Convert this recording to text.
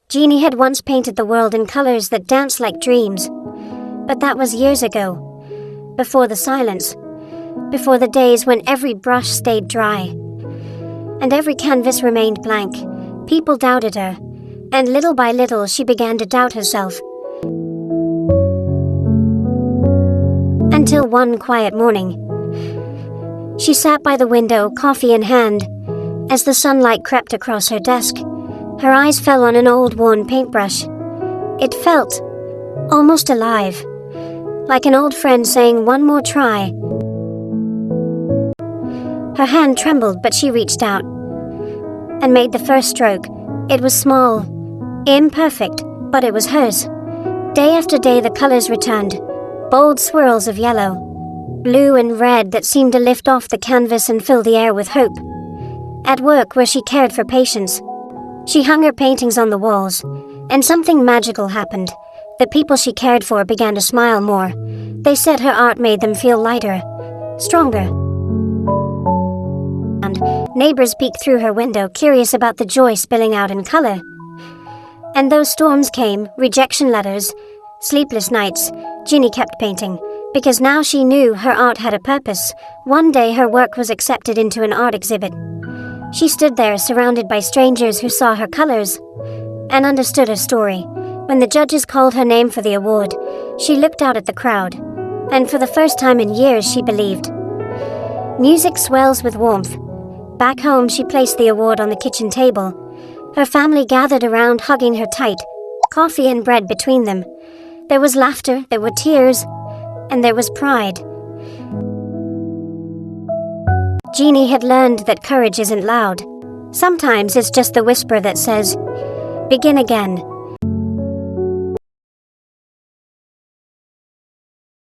Jini had once painted the world in colors that danced like dreams. But that was years ago. Before the silence. Before the days when every brush stayed dry. And every canvas remained blank. People doubted her. And little by little she began to doubt herself. Until one quiet morning. She sat by the window, coffee in hand. As the sunlight crept across her desk, her eyes fell on an old worn paintbrush. It felt almost alive, like an old friend saying, "One more try." Her hand trembled, but she reached out and made the first stroke. It was small, imperfect, but it was hers. Day after day the colors returned, bold swirls of yellow, blue and red that seemed to lift off the canvas and fill the air with hope. At work, where she cared for patients, she hung her paintings on the walls, and something magical happened. The people she cared for began to smile more. They said her art made them feel lighter, stronger. And neighbors peeked through her window, curious about the joy spilling out in color. And those storms came, rejection letters, sleepless nights. Jini kept painting, because now she knew her art had a purpose. One day her work was accepted into an art exhibit. She stood there surrounded by strangers who saw her colors and understood her story. When the judges called her name for the award, she looked out at the crowd, and for the first time in years she believed. Music swells with warmth. Back home she placed the award on the kitchen table. Her family gathered around, hugging her tight, coffee and bread between them. There was laughter, there were tears, and there was pride. Jini had learned that courage isn't loud. Sometimes it's just the whisper that says, "Begin again."